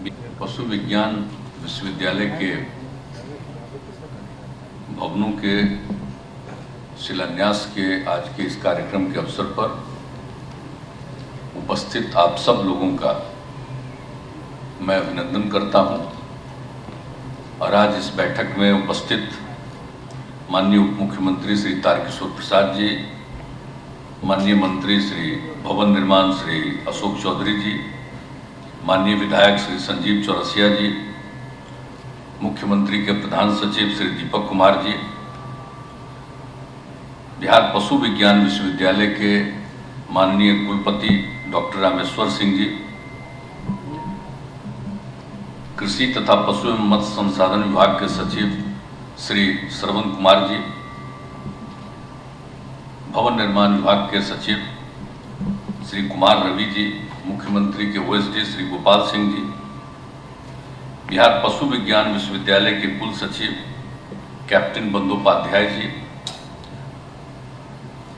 पशु विज्ञान विश्वविद्यालय के भवनों के शिलान्यास के आज के इस कार्यक्रम के अवसर पर उपस्थित आप सब लोगों का मैं अभिनंदन करता हूं और आज इस बैठक में उपस्थित माननीय उप मुख्यमंत्री श्री तारकिशोर प्रसाद जी, माननीय मंत्री श्री भवन निर्माण श्री अशोक चौधरी जी, माननीय विधायक श्री संजीव चौरसिया जी, मुख्यमंत्री के प्रधान सचिव श्री दीपक कुमार जी, बिहार पशु विज्ञान विश्वविद्यालय के माननीय कुलपति डॉक्टर रामेश्वर सिंह जी, कृषि तथा पशु एवं मत्स्य संसाधन विभाग के सचिव श्री श्रवण कुमार जी, भवन निर्माण विभाग के सचिव श्री कुमार रवि जी, मुख्यमंत्री के ओएसडी श्री गोपाल सिंह जी, बिहार पशु विज्ञान विश्वविद्यालय के कुल सचिव कैप्टन बंदोपाध्याय जी,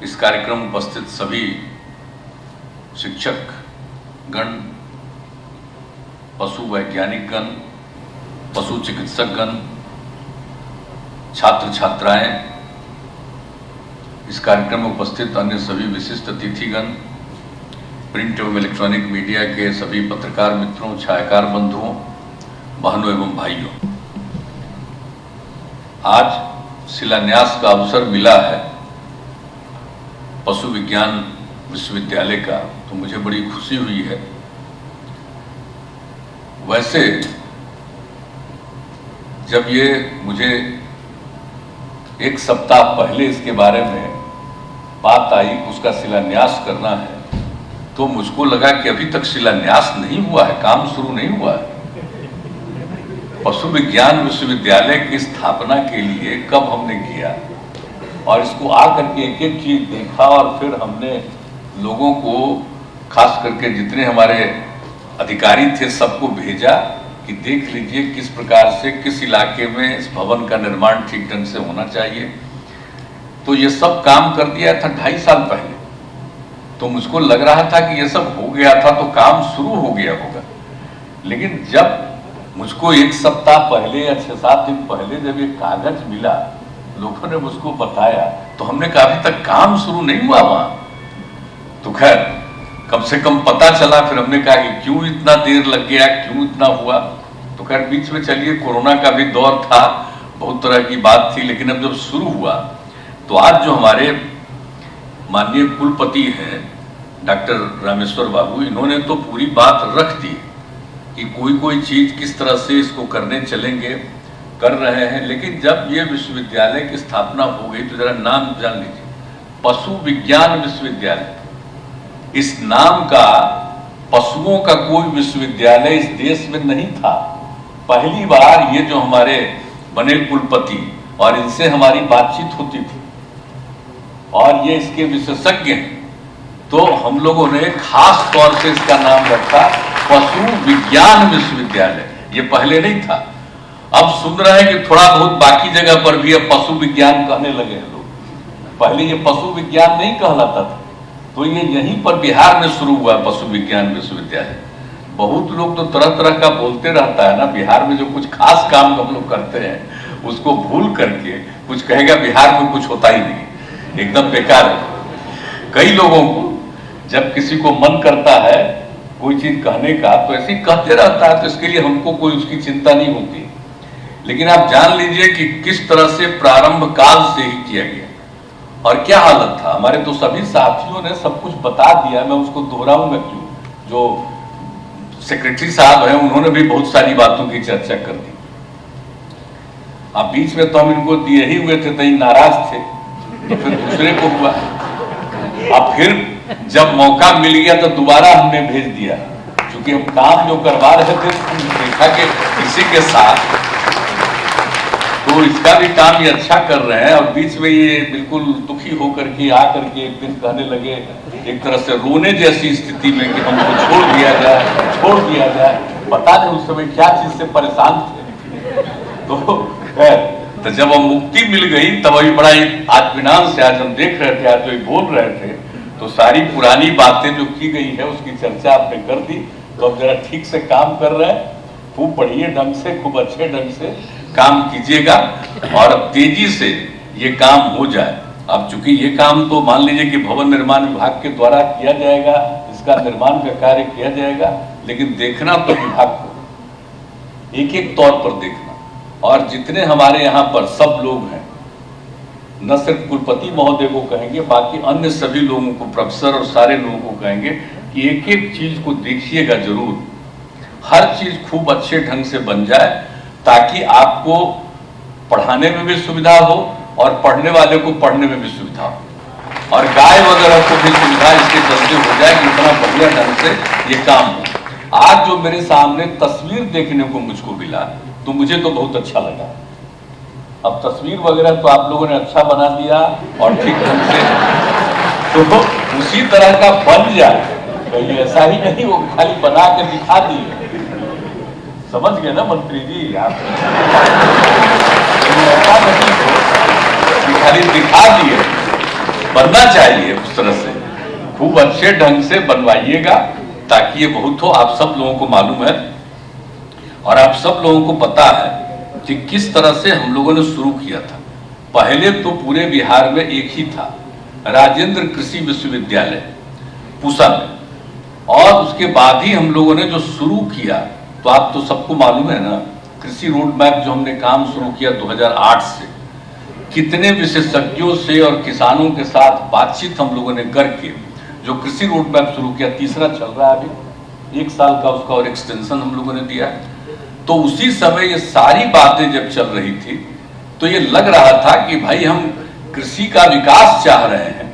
इस कार्यक्रम में उपस्थित सभी शिक्षक गण, पशु वैज्ञानिक गण, पशु चिकित्सक गण, छात्र छात्राएं, इस कार्यक्रम में उपस्थित अन्य सभी विशिष्ट अतिथिगण, प्रिंट एवं इलेक्ट्रॉनिक मीडिया के सभी पत्रकार मित्रों, छायाकार बंधुओं, बहनों एवं भाइयों, आज शिलान्यास का अवसर मिला है पशु विज्ञान विश्वविद्यालय का, तो मुझे बड़ी खुशी हुई है। वैसे जब ये मुझे एक सप्ताह पहले इसके बारे में बात आई, उसका शिलान्यास करना है, तो मुझको लगा कि अभी तक शिलान्यास नहीं हुआ है, काम शुरू नहीं हुआ है। पशु विज्ञान विश्वविद्यालय की स्थापना के लिए कब हमने किया और इसको आकर के एक एक चीज देखा और फिर हमने लोगों को, खास करके जितने हमारे अधिकारी थे, सबको भेजा कि देख लीजिए किस प्रकार से किस इलाके में इस भवन का निर्माण ठीक ढंग से होना चाहिए। तो ये सब काम कर दिया था 2.5 साल पहले, तो मुझको लग रहा था कि ये सब हो गया था तो काम शुरू हो गया होगा। लेकिन जब मुझको एक सप्ताह पहले या 6-7 दिन पहले जब ये कागज मिला, लोगों ने मुझको बताया, तो हमने कहा अभी तक काम शुरू नहीं हुआ वहां। तो खैर कम से कम पता चला, फिर हमने कहा कि क्यों इतना देर लग गया, क्यों इतना हुआ। तो खैर बीच में चलिए कोरोना का भी दौर था, बहुत तरह की बात थी, लेकिन अब जब शुरू हुआ तो आज जो हमारे माननीय कुलपति हैं डॉक्टर रामेश्वर बाबू, इन्होंने तो पूरी बात रख दी कि कोई कोई चीज किस तरह से इसको करने चलेंगे, कर रहे हैं। लेकिन जब ये विश्वविद्यालय की स्थापना हो गई तो जरा नाम जान लीजिए, पशु विज्ञान विश्वविद्यालय। इस नाम का पशुओं का कोई विश्वविद्यालय इस देश में नहीं था। पहली बार ये जो हमारे बने कुलपति और इनसे हमारी बातचीत होती थी और ये इसके विशेषज्ञ हैं, तो हम लोगों ने खास तौर से इसका नाम रखा पशु विज्ञान विश्वविद्यालय। ये पहले नहीं था। अब सुन रहे हैं कि थोड़ा बहुत बाकी जगह पर भी अब पशु विज्ञान कहने लगे हैं लोग। पहले ये पशु विज्ञान नहीं कहलाता था, तो ये यहीं पर बिहार में शुरू हुआ पशु विज्ञान विश्वविद्यालय। बहुत लोग तो तरह तरह का बोलते रहता है ना, बिहार में जो कुछ खास काम हम लोग करते हैं उसको भूल करके कुछ कहेगा बिहार में कुछ होता ही नहीं, एकदम बेकार है। कई लोगों को जब किसी को मन करता है कोई चीज कहने का तो ऐसे ही कहते रहता है, तो इसके लिए हमको कोई उसकी चिंता नहीं होती। लेकिन आप जान लीजिए कि किस तरह से प्रारंभ काल से ही किया गया और क्या हालत था। हमारे तो सभी साथियों ने सब कुछ बता दिया, मैं उसको दोहराऊंगा क्यों। जो सेक्रेटरी साहब हैं उन्होंने भी बहुत सारी बातों की चर्चा कर दी। अब बीच में तो हम इनको दिए ही हुए थे, तो नाराज थे, तो फिर दूसरे को हुआ। अब फिर जब मौका मिल गया तो दोबारा हमने भेज दिया, क्योंकि हम काम जो करवा रहे थे देखा कि इसी के साथ तो इसका भी काम ये अच्छा कर रहे हैं। और बीच में ये बिल्कुल दुखी होकर के आकर के एक दिन कहने लगे, एक तरह से रोने जैसी स्थिति में कि हमको छोड़ दिया जाए। पता नहीं उस समय क्या चीज से परेशान थे। तो जब हम मुक्ति मिल गई तब अभी बड़ा आत्मीनान से आज हम देख रहे थे, आज जो बोल रहे थे, तो सारी पुरानी बातें जो की गई है उसकी चर्चा आपने कर दी। तो अब जरा ठीक से काम कर रहे हैं खूब बढ़िया ढंग से, खूब अच्छे ढंग से काम कीजिएगा और तेजी से ये काम हो जाए। अब चूंकि ये काम तो मान लीजिए कि भवन निर्माण विभाग के द्वारा किया जाएगा, इसका निर्माण का कार्य किया जाएगा, लेकिन देखना तो विभाग को एक एक तौर पर देखना। और जितने हमारे यहाँ पर सब लोग हैं, न सिर्फ कुलपति महोदय को कहेंगे, बाकी अन्य सभी लोगों को, प्रोफेसर और सारे लोगों को कहेंगे कि एक एक चीज को देखिएगा जरूर, हर चीज खूब अच्छे ढंग से बन जाए, ताकि आपको पढ़ाने में भी सुविधा हो और पढ़ने वाले को पढ़ने में भी सुविधा हो, और गाय वगैरह को भी सुविधा इसके चलते हो जाए कि इतना बढ़िया ढंग से ये काम हो। आज जो मेरे सामने तस्वीर देखने को मुझको मिला, तो मुझे तो बहुत अच्छा लगा। अब तस्वीर वगैरह तो आप लोगों ने अच्छा बना दिया और ठीक ढंग से, तो उसी तरह का बन जाए, कहीं ऐसा ही नहीं वो खाली बना के दिखा दिए। समझ गए ना मंत्री जी आप? ऐसा नहीं हो कि खाली दिखा दिए, बनना चाहिए उस तरह से, खूब अच्छे ढंग से बनवाइएगा ताकि ये बहुत हो। आप सब लोगों को मालूम है और आप सब लोगों को पता है कि किस तरह से हम लोगों ने शुरू किया था। पहले तो पूरे बिहार में एक ही था, राजेंद्र कृषि विश्वविद्यालय पूसा में, और उसके बाद ही हम लोगों ने जो शुरू किया, तो आप तो सबको मालूम है ना, कृषि रोड मैप जो हमने काम शुरू किया 2008 से, कितने विशेषज्ञों से और किसानों के साथ बातचीत हम लोगों ने करके जो कृषि रोड मैप शुरू किया, तीसरा चल रहा है अभी, 1 साल का उसका और एक्सटेंशन हम लोगों ने दिया। तो उसी समय ये सारी बातें जब चल रही थी, तो ये लग रहा था कि भाई हम कृषि का विकास चाह रहे हैं,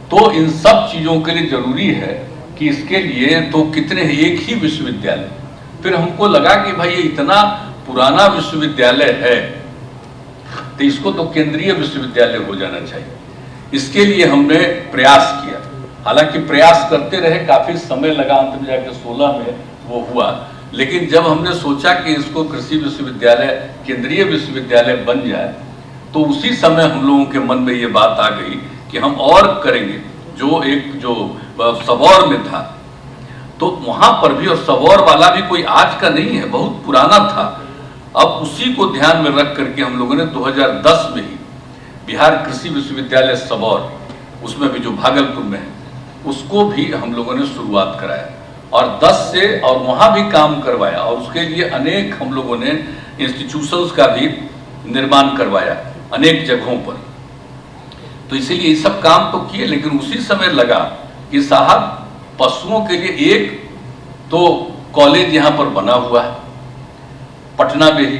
तो इन सब चीजों के लिए जरूरी है कि इसके लिए तो कितने एक ही विश्वविद्यालय। फिर हमको लगा कि भाई ये इतना पुराना विश्वविद्यालय है, तो इसको तो केंद्रीय विश्वविद्यालय हो जाना चाहिए। इसके लिए हमने प्रयास किया, हालांकि प्रयास करते रहे, काफी समय लगा, अंत में जाकर 16 में वो हुआ। लेकिन जब हमने सोचा कि इसको कृषि विश्वविद्यालय केंद्रीय विश्वविद्यालय बन जाए, तो उसी समय हम लोगों के मन में ये बात आ गई कि हम और करेंगे। जो सबौर में था, तो वहां पर भी, और सबौर वाला भी कोई आज का नहीं है, बहुत पुराना था। अब उसी को ध्यान में रख करके हम लोगों ने 2010 में ही बिहार कृषि विश्वविद्यालय सबौर, उसमें भी जो भागलपुर में है, उसको भी हम लोगों ने शुरुआत कराया और 10 से और वहां भी काम करवाया, और उसके लिए अनेक हम लोगों ने इंस्टीट्यूशंस का भी निर्माण करवाया अनेक जगहों पर। तो इसीलिए ये सब काम तो किए, लेकिन उसी समय लगा कि साहब पशुओं के लिए एक तो कॉलेज यहाँ पर बना हुआ है पटना में ही,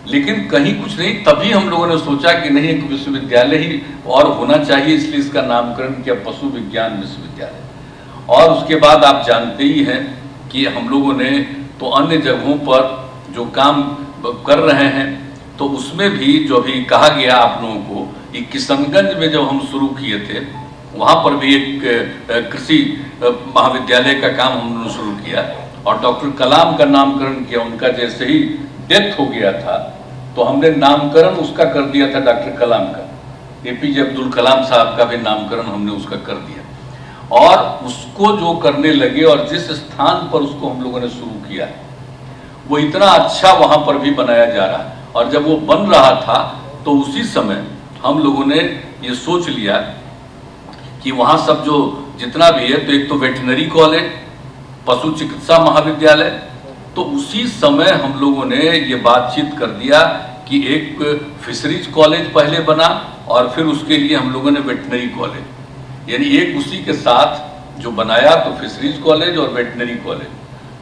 लेकिन कहीं कुछ नहीं। तभी हम लोगों ने सोचा कि नहीं, एक विश्वविद्यालय ही और होना चाहिए, इसलिए इसका नामकरण किया पशु विज्ञान विश्वविद्यालय। और उसके बाद आप जानते ही हैं कि हम लोगों ने तो अन्य जगहों पर जो काम कर रहे हैं, तो उसमें भी जो अभी कहा गया आप लोगों को, कि किशनगंज में जब हम शुरू किए थे, वहाँ पर भी एक कृषि महाविद्यालय का काम हमने शुरू किया और डॉक्टर कलाम का नामकरण किया। उनका जैसे ही डेथ हो गया था, तो हमने नामकरण उसका कर दिया था, डॉक्टर कलाम का, APJ अब्दुल कलाम साहब का भी नामकरण हमने उसका कर दिया। और उसको जो करने लगे और जिस स्थान पर उसको हम लोगों ने शुरू किया, वो इतना अच्छा वहां पर भी बनाया जा रहा है। और जब वो बन रहा था, तो उसी समय हम लोगों ने ये सोच लिया कि वहां सब जो जितना भी है, तो एक तो वेटनरी कॉलेज, पशु चिकित्सा महाविद्यालय, तो उसी समय हम लोगों ने ये बातचीत कर दिया कि एक फिशरीज कॉलेज पहले बना और फिर उसके लिए हम लोगों ने वेटनरी कॉलेज, यानी एक उसी के साथ जो बनाया, तो फिशरीज कॉलेज और वेटनरी कॉलेज,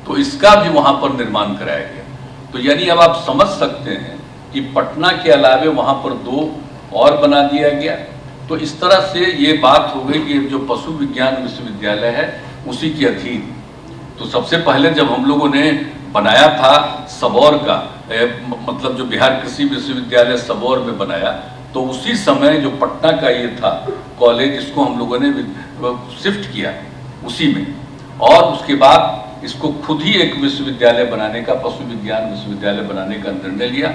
तो इसका भी वहां पर निर्माण कराया गया। तो यानी अब आप समझ सकते हैं कि पटना के अलावे वहां पर 2 और बना दिया गया। तो इस तरह से ये बात हो गई कि जो पशु विज्ञान विश्वविद्यालय है उसी के अधीन। तो सबसे पहले जब हम लोगों ने बनाया था सबौर का, मतलब जो बिहार कृषि विश्वविद्यालय सबौर में बनाया, तो उसी समय जो पटना का ये था कॉलेज, इसको हम लोगों ने शिफ्ट किया उसी में, और उसके बाद इसको खुद ही एक विश्वविद्यालय बनाने का, पशु विज्ञान विश्वविद्यालय बनाने का निर्णय लिया।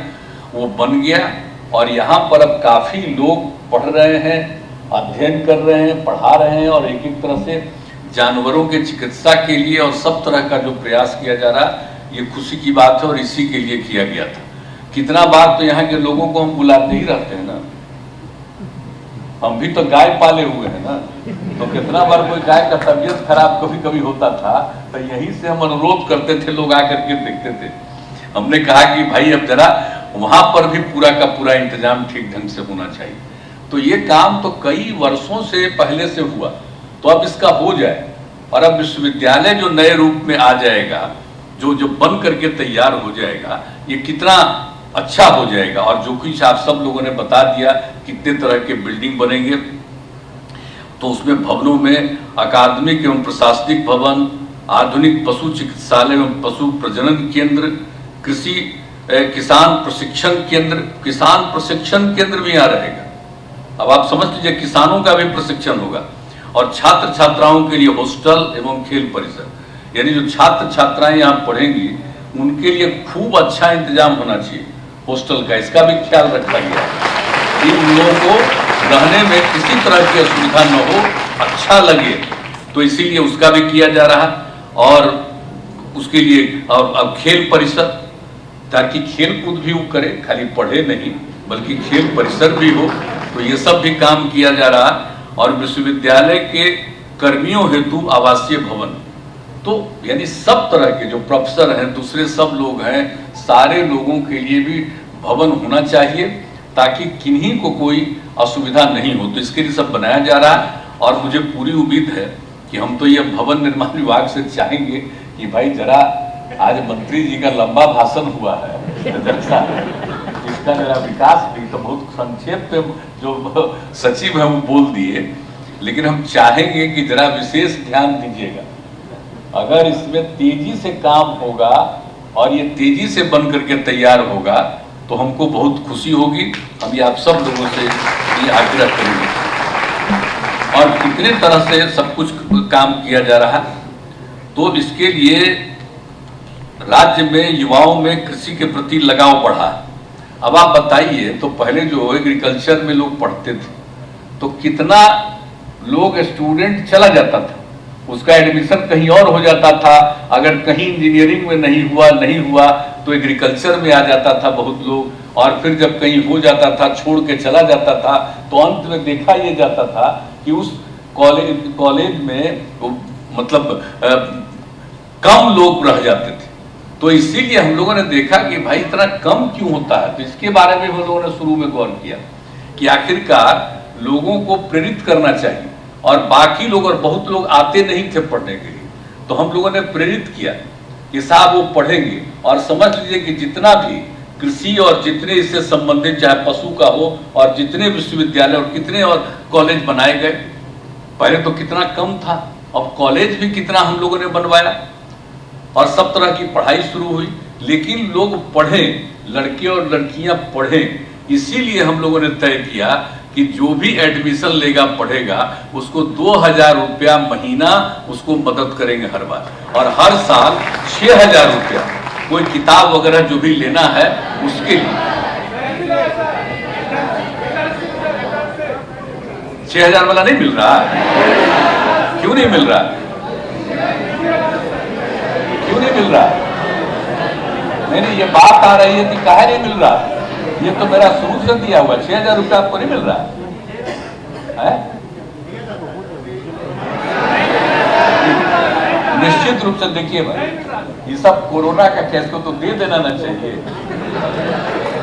वो बन गया और यहाँ पर अब काफी लोग पढ़ रहे हैं, अध्ययन कर रहे हैं, पढ़ा रहे हैं, और एक एक तरह से जानवरों के चिकित्सा के लिए और सब तरह का जो प्रयास किया जा रहा है, ये खुशी की बात है और इसी के लिए किया गया था। कितना बार तो यहाँ के लोगों को हम बुलाते ही रहते हैं ना, हम भी तो गाय पाले हुए हैं ना, तो कितना बार कोई गाय का तबीयत खराब कभी कभी होता था तो यहीं से हम अनुरोध करते थे, लोग आकर के देखते थे। हमने कहा कि भाई अब जरा वहां पर भी पूरा का पूरा इंतजाम ठीक ढंग से होना चाहिए। तो ये काम तो कई वर्षों से पहले से हुआ, तो अब इसका हो जाए और अब विश्वविद्यालय जो नए रूप में आ जाएगा, जो बन करके तैयार हो जाएगा, ये कितना अच्छा हो जाएगा। और जो कुछ आप सब लोगों ने बता दिया कितने तरह के बिल्डिंग बनेंगे, तो उसमें भवनों में अकादमिक एवं प्रशासनिक भवन, आधुनिक पशु चिकित्सालय एवं पशु प्रजनन केंद्र, कृषि किसान प्रशिक्षण केंद्र भी यहाँ रहेगा। अब आप समझ लीजिए किसानों का भी प्रशिक्षण होगा और छात्र छात्राओं के लिए हॉस्टल एवं खेल परिसर, यानी जो छात्र छात्राएं यहाँ पढ़ेंगी उनके लिए खूब अच्छा इंतजाम होना चाहिए हॉस्टल का, इसका भी ख्याल रखा गया है कि उन लोगों को रहने में किसी तरह की असुविधा न हो, अच्छा लगे, तो इसीलिए उसका भी किया जा रहा। और उसके लिए और खेल परिसर, ताकि खेल कूद भी वो करे, खाली पढ़े नहीं बल्कि खेल परिसर भी हो, तो ये सब भी काम किया जा रहा। और विश्वविद्यालय के कर्मियों हेतु आवासीय भवन, तो यानी सब तरह के जो प्रोफेसर हैं, दूसरे सब लोग हैं, सारे लोगों के लिए भी भवन होना चाहिए ताकि किन्हीं को कोई असुविधा नहीं हो। तो इसके लिए सब बनाया जा रहा है और मुझे पूरी उम्मीद है कि हम तो ये भवन निर्माण विभाग से चाहेंगे कि भाई जरा आज मंत्री जी का लंबा भाषण हुआ है, इसका जरा विकास भी तो बहुत संक्षेप में जो सचिव है वो बोल दिए, लेकिन हम चाहेंगे कि जरा विशेष ध्यान दीजिएगा। अगर इसमें तेजी से काम होगा और ये तेजी से बन करके तैयार होगा तो हमको बहुत खुशी होगी। हम ये आप सब लोगों से ये आग्रह करेंगे। और कितने तरह से सब कुछ काम किया जा रहा, तो इसके लिए राज्य में युवाओं में कृषि के प्रति लगाव बढ़ा। अब आप बताइए, तो पहले जो एग्रीकल्चर में लोग पढ़ते थे तो कितना लोग स्टूडेंट चला जाता था, उसका एडमिशन कहीं और हो जाता था। अगर कहीं इंजीनियरिंग में नहीं हुआ तो एग्रीकल्चर में आ जाता था बहुत लोग, और फिर जब कहीं हो जाता था छोड़ के चला जाता था। तो अंत में देखा यह जाता था कि उस कॉलेज में मतलब कम लोग रह जाते थे। तो इसीलिए हम लोगों ने देखा कि भाई इतना कम क्यों होता है, तो इसके बारे में हम लोगों ने शुरू में गौर किया कि आखिरकार लोगों को प्रेरित करना चाहिए। और बाकी लोग, और बहुत लोग आते नहीं थे पढ़ने के लिए, तो हम लोगों ने प्रेरित किया कि साहब वो पढ़ेंगे। और समझ लीजिए कि जितना भी कृषि और जितने इससे संबंधित चाहे पशु का हो, और जितने विश्वविद्यालय और कितने और कॉलेज बनाए गए, पहले तो कितना कम था, अब कॉलेज भी कितना हम लोगों ने बनवाया और सब तरह की पढ़ाई शुरू हुई। लेकिन लोग पढ़ें, लड़के और लड़कियां पढ़ें, इसीलिए हम लोगों ने तय किया कि जो भी एडमिशन लेगा पढ़ेगा उसको 2000 रुपया महीना उसको मदद करेंगे हर बार, और हर साल 6000 रुपया कोई किताब वगैरह जो भी लेना है उसके लिए। 6000 वाला नहीं मिल रहा? क्यों नहीं मिल रहा? क्यों नहीं मिल रहा? नहीं, ये बात आ रही है कि काहे नहीं मिल रहा। ये तो मेरा शुरू से दिया हुआ 6000 रुपया आपको नहीं मिल रहा है? निश्चित रूप से देखिए भाई, ये सब कोरोना का केस को तो दे देना ना चाहिए।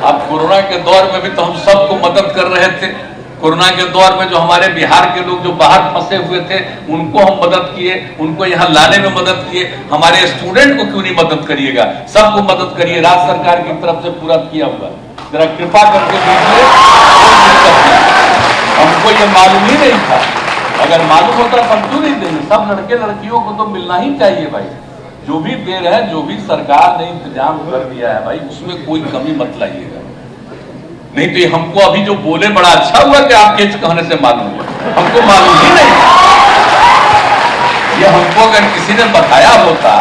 अब कोरोना के दौर में भी तो हम सबको मदद कर रहे थे। कोरोना के दौर में जो हमारे बिहार के लोग जो बाहर फंसे हुए थे उनको हम मदद किए, उनको यहाँ लाने में मदद किए। हमारे स्टूडेंट को क्यों नहीं मदद करिएगा? सबको मदद करिए, राज्य सरकार की तरफ से पूरा किया हुआ। जरा कृपा करके दीजिए। हमको ये मालूम ही नहीं था, अगर मालूम होता तो हम क्यों नहीं देंगे? सब लड़के लड़कियों को तो मिलना ही चाहिए भाई। जो भी दे रहे हैं, जो भी सरकार ने इंतजाम कर दिया है भाई, उसमें कोई कमी मत लाइएगा। नहीं तो ये हमको अभी जो बोले बड़ा अच्छा हुआ कि आपके कहने से मालूम हुआ, हमको मालूम ही नहीं। ये हमको अगर किसी ने बताया होता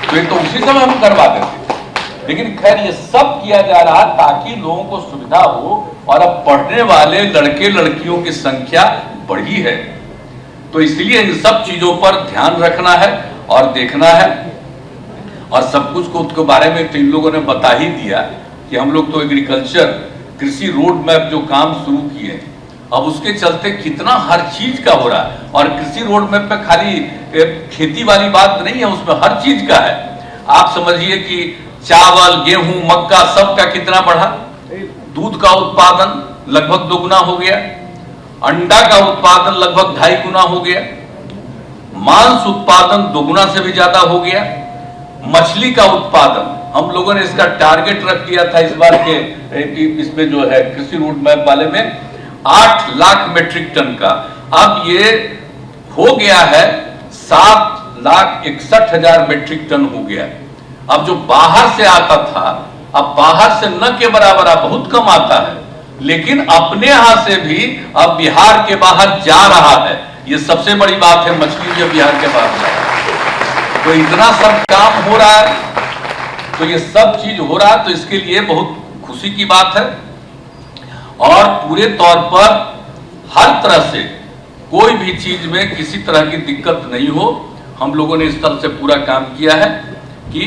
तो ये तो उसी समय हम करवा देते। लेकिन खैर ये सब किया जा रहा ताकि लोगों को सुविधा हो, और अब पढ़ने वाले लड़के लड़कियों की संख्या बढ़ी है, तो इसलिए इन सब चीजों पर ध्यान रखना है और देखना है। और सब कुछ को उसके बारे में तो इन लोगों ने बता ही दिया कि हम लोग तो एग्रीकल्चर कृषि रोड मैप जो काम शुरू किए, अब उसके चलते कितना हर चीज का हो रहा है। और कृषि रोड मैप पे खाली खेती वाली बात नहीं है, उसमें हर चीज का है। आप समझिए कि चावल, गेहूं, मक्का सब का कितना बढ़ा, दूध का उत्पादन लगभग 2 गुना हो गया, अंडा का उत्पादन लगभग 2.5 गुना हो गया, मांस उत्पादन 2 गुना से भी ज्यादा हो गया, मछली का उत्पादन हम लोगों ने इसका टारगेट रख दिया था इस बार के इसमें जो है कृषि रोड मैप वाले में 8 लाख मीट्रिक टन का, अब ये हो गया है 7,61,000 मीट्रिक टन हो गया। अब जो बाहर से आता था, अब बाहर से न के बराबर बहुत कम आता है, लेकिन अपने यहां से भी अब बिहार के बाहर जा रहा है। ये सबसे बड़ी बात है, मछली जो बिहार के बाहर जा रहा है। तो इतना सब काम हो रहा है, तो ये सब चीज हो रहा है, तो इसके लिए बहुत खुशी की बात है। और पूरे तौर पर हर तरह से कोई भी चीज में किसी तरह की दिक्कत नहीं हो, हम लोगों ने इस तरह से पूरा काम किया है कि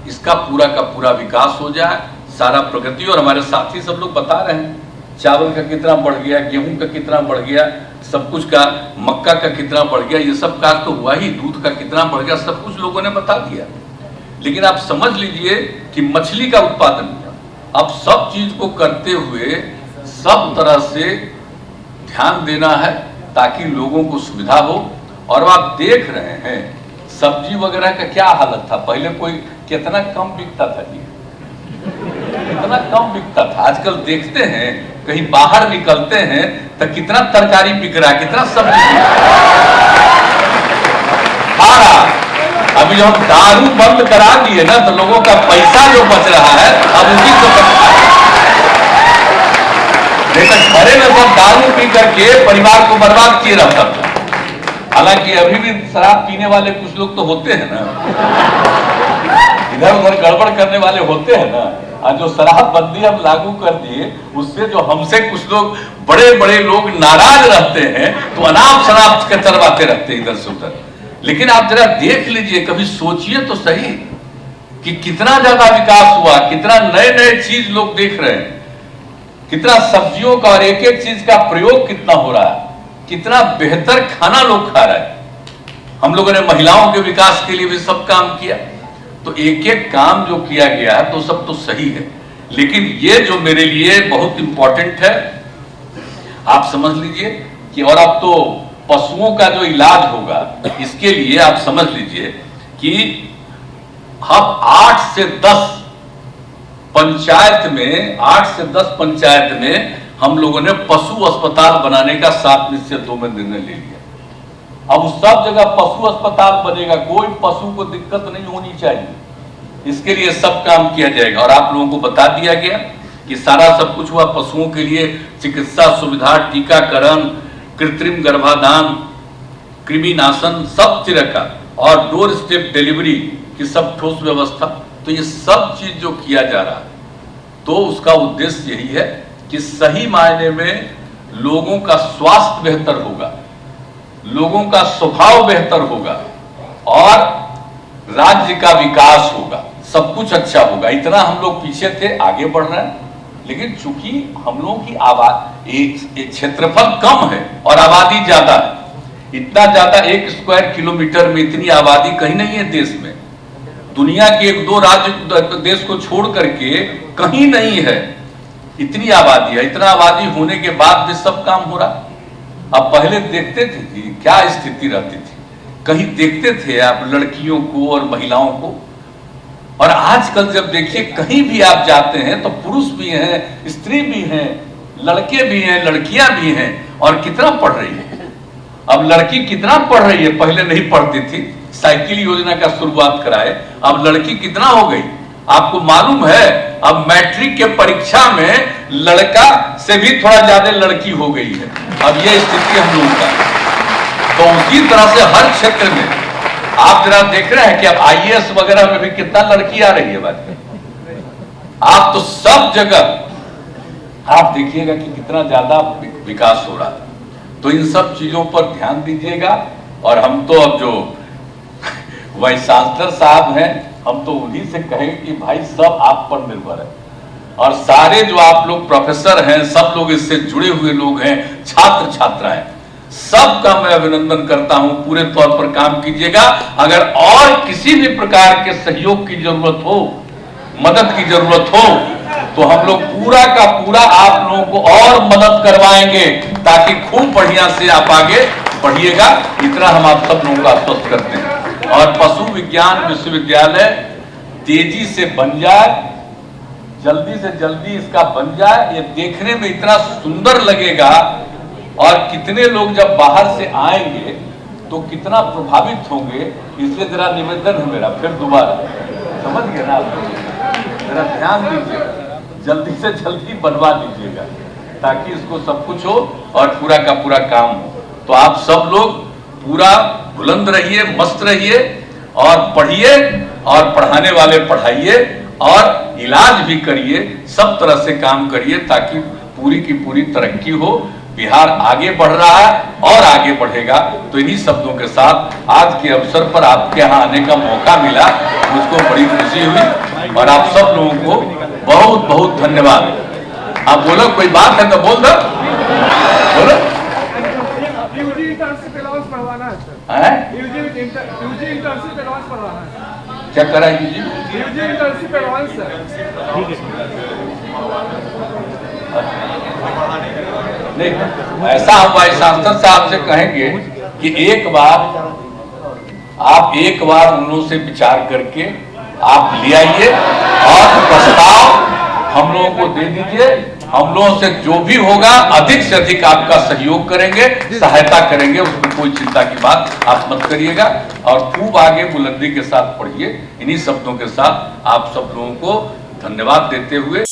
इसका पूरा का पूरा विकास हो जाए, सारा प्रगति। और हमारे साथी सब लोग बता रहे हैं चावल का कितना बढ़ गया, गेहूं का कितना बढ़ गया, सब कुछ का, मक्का का कितना बढ़ गया, ये सब का तो हुआ ही, दूध का कितना बढ़ गया, सब कुछ लोगों ने बता दिया। लेकिन आप समझ लीजिए कि मछली का उत्पादन, अब सब चीज को करते हुए सब तरह से ध्यान देना है ताकि लोगों को सुविधा हो। और आप देख रहे हैं सब्जी वगैरह का क्या हालत था, पहले कोई कितना कम बिकता था जी, कितना कम बिकता था। आजकल देखते हैं कहीं बाहर निकलते हैं तो कितना तरकारी बिक रहा है, कितना सब्जी आ रहा। अभी जो हम दारू बंद करा दिए ना, तो लोगों का पैसा जो बच रहा है अब उसी को नहीं तो घरे में सब दारू पी करके परिवार को बर्बाद किए रहता था। हालांकि अभी भी शराब पीने वाले कुछ लोग तो होते हैं ना, इधर उधर गड़बड़ करने वाले होते हैं ना। और जो शराबबंदी हम लागू कर दिए, उससे जो हमसे कुछ लोग बड़े बड़े लोग नाराज रहते हैं, तो अनाप शराब के चलवाते रहते हैं इधर से उधर। लेकिन आप जरा देख लीजिए, कभी सोचिए तो सही कि कितना ज्यादा विकास हुआ, कितना नए नए चीज लोग देख रहे हैं, कितना सब्जियों का और एक एक चीज का प्रयोग कितना हो रहा है, कितना बेहतर खाना लोग खा रहे हैं। हम लोगों ने महिलाओं के विकास के लिए भी सब काम किया। तो एक एक काम जो किया गया है तो सब तो सही है, लेकिन ये जो मेरे लिए बहुत इंपॉर्टेंट है, आप समझ लीजिए कि और अब तो पशुओं का जो इलाज होगा, इसके लिए आप समझ लीजिए कि हम 8 से 10 पंचायत में, 8 से 10 पंचायत में हम लोगों ने पशु अस्पताल बनाने का 7 में से 2 में निर्णय ले लिया। अब सब जगह पशु अस्पताल बनेगा, कोई पशु को दिक्कत नहीं होनी चाहिए, इसके लिए सब काम किया जाएगा। और आप लोगों को बता दिया गया कि सारा सब कुछ हुआ। पशुओं के लिए चिकित्सा सुविधा, टीकाकरण, कृत्रिम गर्भाधान, कृमिनाशन, सब तरह का, और डोर स्टेप डिलीवरी की सब ठोस व्यवस्था। तो ये सब चीज जो किया जा रहा है, तो उसका उद्देश्य यही है कि सही मायने में लोगों का स्वास्थ्य बेहतर होगा, लोगों का स्वभाव बेहतर होगा, और राज्य का विकास होगा, सब कुछ अच्छा होगा। इतना हम लोग पीछे थे, आगे बढ़ रहे हैं। लेकिन चूंकि हम लोगों की आबादी, क्षेत्रफल कम है और आबादी ज्यादा है, इतना ज्यादा 1 स्क्वायर किलोमीटर में इतनी आबादी कहीं नहीं है देश में। दुनिया के 1-2 राज्य देश को छोड़ करके कहीं नहीं है, इतनी आबादी है। इतना आबादी होने के बाद भी सब काम हो रहा। अब पहले देखते थे कि क्या स्थिति रहती थी, कहीं देखते थे आप लड़कियों को और महिलाओं को, और आजकल जब देखिए कहीं भी आप जाते हैं तो पुरुष भी हैं, स्त्री भी हैं, लड़के भी हैं, लड़कियां भी हैं, और कितना पढ़ रही है। अब लड़की कितना पढ़ रही है, पहले नहीं पढ़ती थी, साइकिल योजना का शुरुआत कराए, अब लड़की कितना हो गई आपको मालूम है। अब मैट्रिक के परीक्षा में लड़का से भी थोड़ा ज्यादा लड़की हो गई है। अब ये स्थिति हम लोगों का। तो उसी तरह से हर क्षेत्र में आप जरा देख रहे हैं कि अब IAS वगैरह में भी कितना लड़की आ रही है बात। आप तो सब जगह आप देखिएगा कि कितना ज्यादा विकास हो रहा है। तो इन सब चीजों पर ध्यान दीजिएगा। और हम तो अब जो वाइस चांसलर साहब हैं, हम तो उन्हीं से कहेंगे कि भाई सब आप पर निर्भर है, और सारे जो आप लोग प्रोफेसर हैं, सब लोग इससे जुड़े हुए लोग हैं, छात्र छात्राएं, सबका मैं अभिनंदन करता हूं। पूरे तौर पर काम कीजिएगा। अगर और किसी भी प्रकार के सहयोग की जरूरत हो, मदद की जरूरत हो, तो हम लोग पूरा का पूरा आप लोगों को और मदद करवाएंगे, ताकि खूब बढ़िया से आप आगे बढ़िएगा। इतना हम आप सब लोगों को आश्वस्त करते हैं। और पशु विज्ञान विश्वविद्यालय तेजी से बन जाए, जल्दी से जल्दी इसका बन जाए। ये देखने में इतना सुंदर लगेगा, और कितने लोग जब बाहर से आएंगे तो कितना प्रभावित होंगे। इसलिए जरा निवेदन है मेरा, फिर दोबारा, समझ गए ना आप, जरा ध्यान दीजिए, जल्दी से जल्दी बनवा दीजिएगा, ताकि इसको सब कुछ हो और पूरा का पूरा काम हो। तो आप सब लोग पूरा बुलंद रहिए, मस्त रहिए, और पढ़िए, और पढ़ाने वाले पढ़ाइए, और इलाज भी करिए, सब तरह से काम करिए, ताकि पूरी की पूरी तरक्की हो। बिहार आगे बढ़ रहा है और आगे बढ़ेगा। तो इन्हीं शब्दों के साथ आज के अवसर पर आपके यहाँ आने का मौका मिला, मुझको बड़ी खुशी हुई, और आप सब लोगों को बहुत बहुत धन्यवाद। आप बोलो, कोई बात है तो बोल दो, बोलो। क्या करा यूजी नहीं, ऐसा हम वाइस चांसलर साहब से कहेंगे कि एक बार उन लोगों से विचार करके आप ले आइए, और प्रस्ताव हम लोगों को दे दीजिए। हम लोगों से जो भी होगा अधिक से अधिक आपका सहयोग करेंगे, सहायता करेंगे, उसमें कोई चिंता की बात आप मत करिएगा। और खूब आगे बुलंदी के साथ पढ़िए। इन्हीं शब्दों के साथ आप सब लोगों को धन्यवाद देते हुए